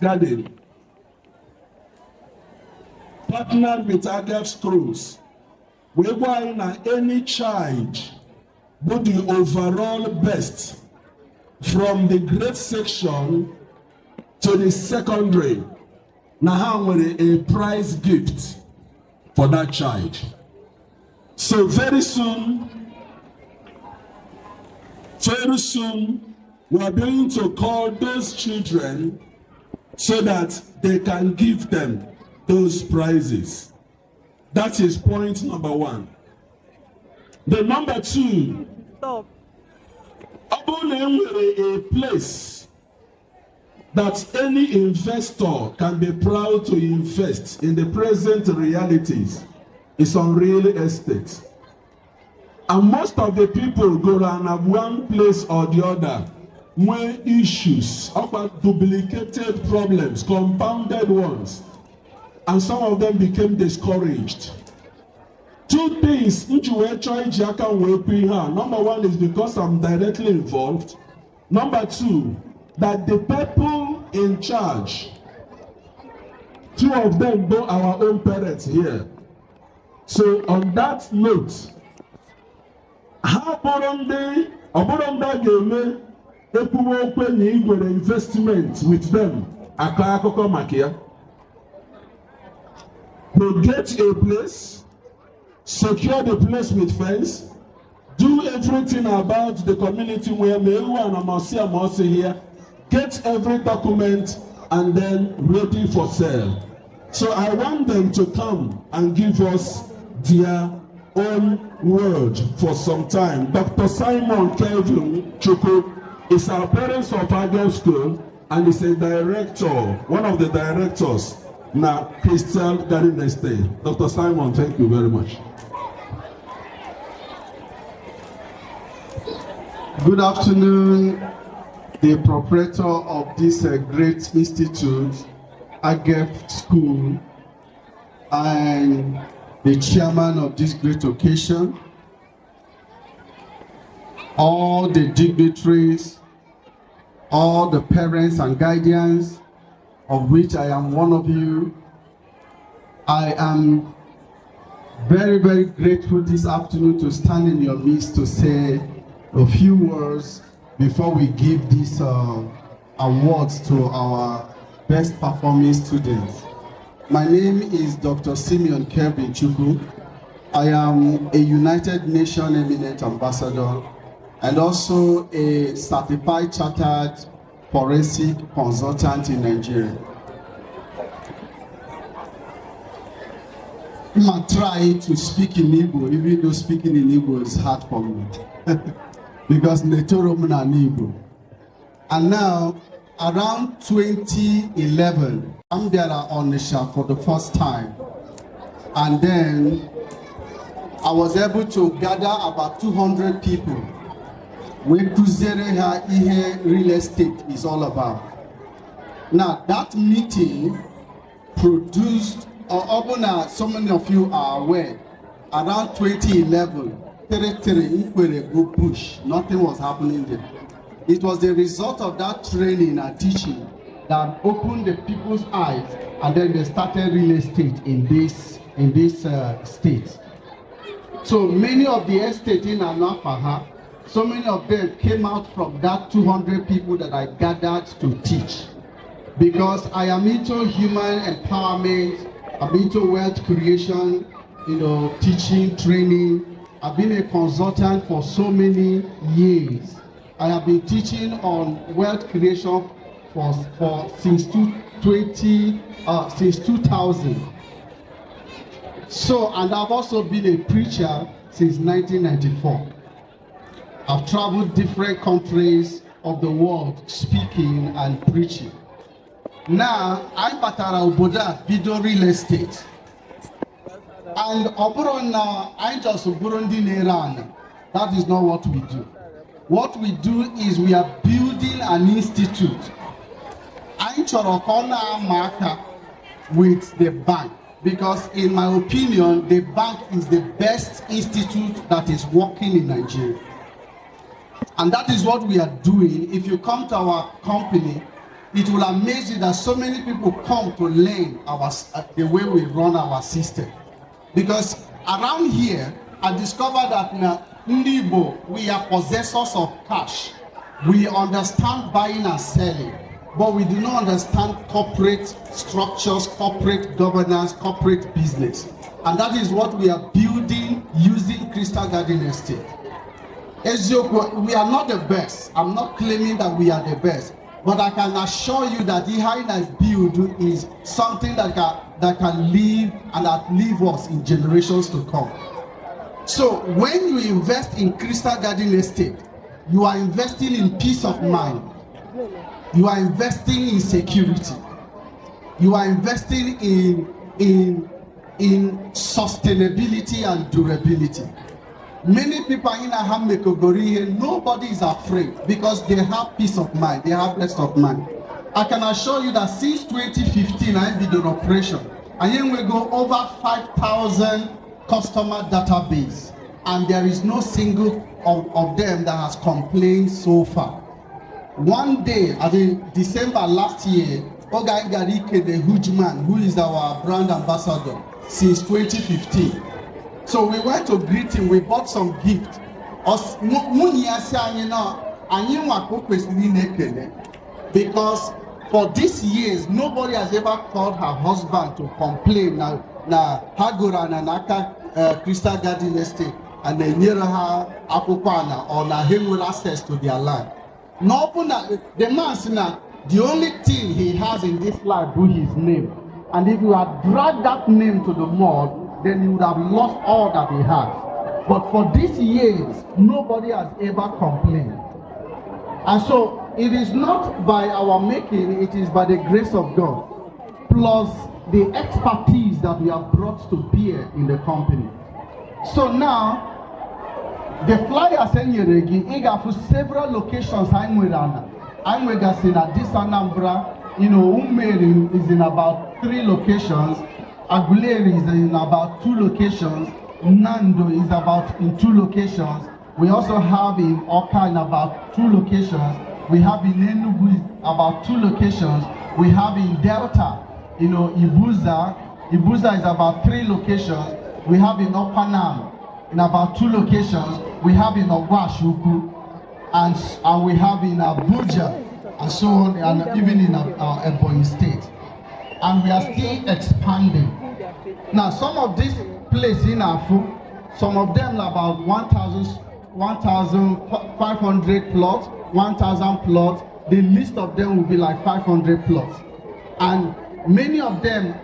Crystalgarden partnered with Agave Schools. We want any child but the overall best from the grade section to the secondary. Now we a prize gift for that child. So very soon, we are going to call those children so that they can give them those prizes. That is point number one. The number two, stop. A place that any investor can be proud to invest in the present realities is on real estate. And most of the people go around at one place or the other when issues about duplicated problems, compounded ones, and some of them became discouraged. Two things which we try to number one is because I'm directly involved. Number two, that the people in charge, two of them know our own parents here. So on that note, how Burundi game investment with them they get a place, secure the place with fence, do everything about the community where everyone and here, get every document and then ready for sale. So I want them to come and give us their own word for some time. Dr. Simon Kelvin Chukwu is our parents of Agave School and is a director, one of the directors now Crystalgarden Estate. Dr. Simon, thank you very much. Good afternoon, the proprietor of this great institute, Agave School, and the chairman of this great occasion, all the dignitaries, all the parents and guardians, of which I am one of you. I am very, very grateful this afternoon to stand in your midst to say a few words before we give these awards to our best performing students. My name is Dr. Simeon Kelvin Chukwu. I am a United Nations Eminent Ambassador and also a certified chartered forensic consultant in Nigeria. I'm going to try to speak in Igbo, even though speaking in Igbo is hard for me. Because Netoromun and Igbo. And now, around 2011, I'm there on Onisha for the first time. And then I was able to gather about 200 people when Kuzere Ihe real estate is all about. Now, that meeting produced, or so many of you are aware, around 2011, nothing was happening there. It was the result of that training and teaching that opened the people's eyes, and then they started real estate in this state. So many of the estate in Anafaha, so many of them came out from that 200 people that I gathered to teach. Because I am into human empowerment, I'm into wealth creation, teaching, training. I've been a consultant for so many years. I have been teaching on wealth creation since 2000. So, and I've also been a preacher since 1994. I've traveled different countries of the world speaking and preaching. Now, I'm Batara Oboda, Bido Real Estate. And Oborona, I just Burundi Neran. That is not what we do. What we do is we are building an institute. I'm Chorokona Marker with the bank. Because in my opinion, the bank is the best institute that is working in Nigeria. And that is what we are doing. If you come to our company, it will amaze you that so many people come to learn the way we run our system. Because around here, I discovered that now, Ndibo, we are possessors of cash. We understand buying and selling, but we do not understand corporate structures, corporate governance, corporate business. And that is what we are building using Crystalgarden Estate. Ezio, we are not the best. I'm not claiming that we are the best. But I can assure you that the high I build is something that can live and outlive us in generations to come. So when you invest in Crystalgarden Estate, you are investing in peace of mind. You are investing in security. You are investing in sustainability and durability. Many people in Ahamekogori here, nobody is afraid because they have peace of mind, they have rest of mind. I can assure you that since 2015, I've been in operation, and then we go over 5,000 customer database, and there is no single of them that has complained so far. One day, I think December last year, Oga Garike, the huge man, who is our brand ambassador since 2015. So we went to greet him, we bought some gift. Because for these years, nobody has ever called her husband to complain na Hagora na Naka Crystalgarden Estate and they near her Akupana or na him with access to their land. No, the man said the only thing he has in this life is his name. And if you had dragged that name to the mud, then he would have lost all that he has. But for these years, nobody has ever complained. And so it is not by our making, it is by the grace of God, plus the expertise that we have brought to bear in the company. So now, the flyer send you for several locations. I'm with this Anambra, Umeri is in about 3 locations. Aguleri is in about 2 locations. Nando is about in 2 locations. We also have in Oka in about 2 locations. We have in Enugu about 2 locations. We have in Delta, Ibuza. Ibuza is about 3 locations. We have in Opanam in about 2 locations. We have in Ogwashuku, and we have in Abuja, and so on, and even in Ebonyi State. And we are still expanding. Now, some of these places in Afu, some of them are about 1,500 plots, 1,000 plots. The list of them will be like 500 plots. And many of them,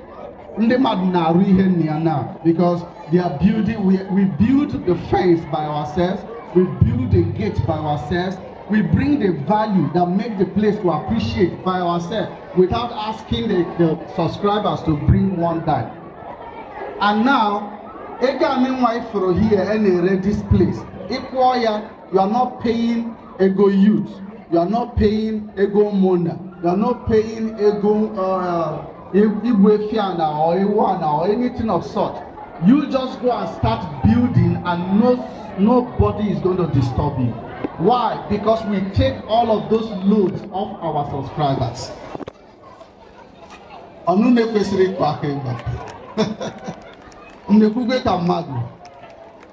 because they are building, we build the fence by ourselves, we build the gate by ourselves, we bring the value that make the place to appreciate by ourselves without asking the subscribers to bring one dime. And now, Ega for here and this place. You are not paying ego youth, you are not paying ego mona, you are not paying ego Igwefiana or Iwana or anything of such. You just go and start building and nobody is going to disturb you. Why? Because we take all of those loads off our subscribers.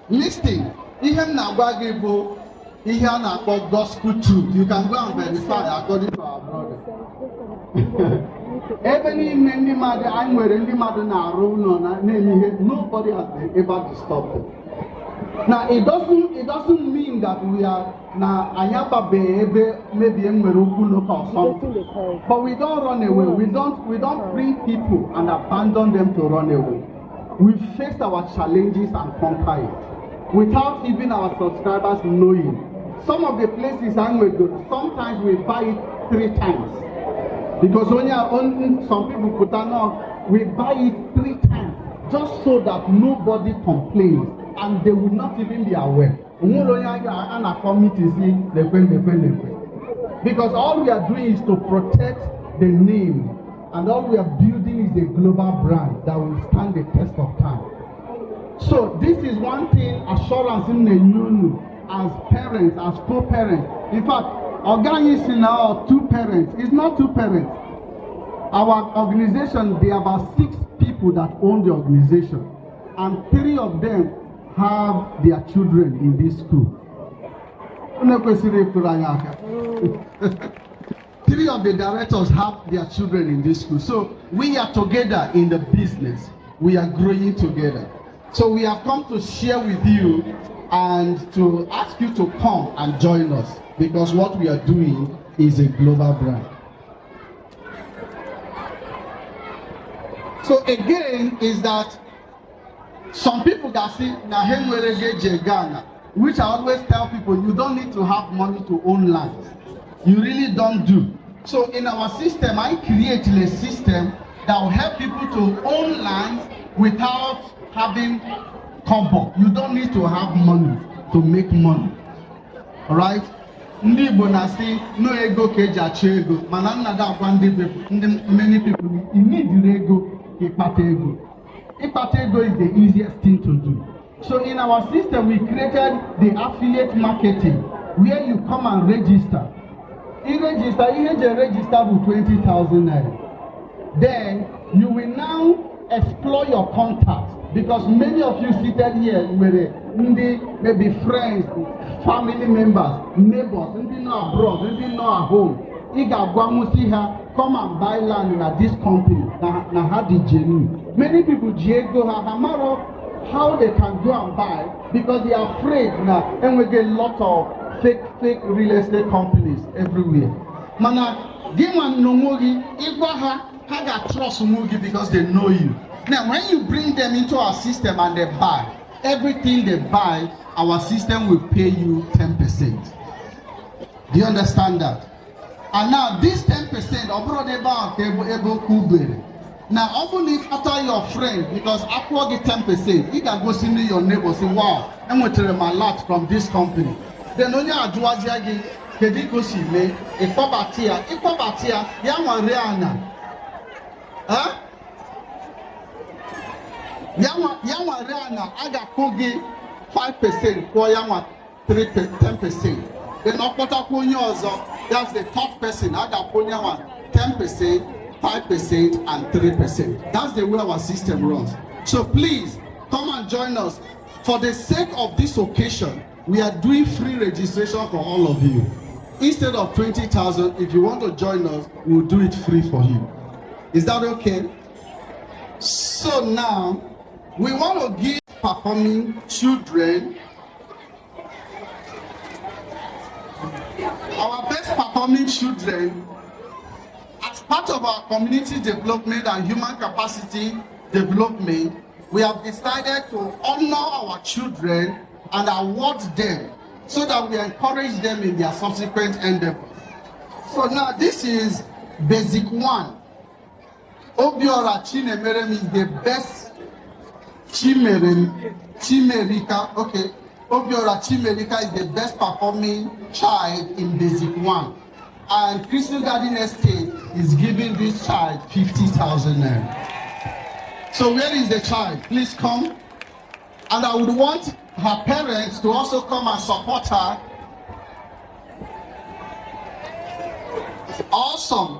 Listen, even now gospel truth. You can go and verify according to our brother. Even in nobody has ever disturbed them. Now it doesn't mean that we are now maybe or something. But we don't run away. We don't bring people and abandon them to run away. We face our challenges and conquer it without even our subscribers knowing. Some of the places sometimes we buy it 3 times. Because only some people put on, we buy it 3 times just so that nobody complains and they will not even be aware. Because all we are doing is to protect the name, and all we are building is a global brand that will stand the test of time. So this is one thing, assurance in the union as parents, as co-parents. In fact, Organis now 2 parents. It's not 2 parents. Our organization, there are about 6 people that own the organization, and 3 of them have their children in this school. 3 of the directors have their children in this school. So we are together in the business. We are growing together. So we have come to share with you and to ask you to come and join us, because what we are doing is a global brand. So again, is that some people that say, Ghana, which I always tell people, you don't need to have money to own land. You really don't do. So in our system, I created a system that will help people to own land without having combo. You don't need to have money to make money. All right? Ndị Igbo na-asị no ego ka eji achọ ego, mana nna da agwa many people you need ego ịkpata ego. Ịkpata ego is the easiest thing to do. So in our system, we created the affiliate marketing, where you come and register. You register with 20,000 naira. Then you will now explore your contacts, because many of you seated here with maybe friends, family members, neighbors, not abroad, not at home. Come and buy land at this company. Many people go how they can go and buy, because they are afraid now, and we get a lot of fake real estate companies everywhere. Mana, give one no mugi, Haga trust mugi because they know you. Now, when you bring them into our system and they buy, everything they buy, our system will pay you 10%. Do you understand that? And now this 10%, now, even if after your friend, because after you get 10%, you can go see your neighbor say, wow, I'm going to tell my lot from this company. Then only a Juaziagi, Kediko Sime, a Pabatia, Yama Riana. Huh? Yama Riana, I got Kogi 5%, for Yama 10%. Then Okota that's the top person, I got Ponyama 10%. 5% and 3%. That's the way our system runs. So please come and join us. For the sake of this occasion, we are doing free registration for all of you. Instead of 20,000, if you want to join us, we'll do it free for you. Is that okay? So now, we want to give performing children our best performing children. As part of our community development and human capacity development, we have decided to honor our children and award them so that we encourage them in their subsequent endeavors. So now this is basic 1. Obiora Chinemerem is the best Chimerika. Okay, Obiora Chimerika is the best performing child in basic 1. And Crystalgarden Estate is giving this child 50,000 naira. So where is the child? Please come. And I would want her parents to also come and support her. Awesome.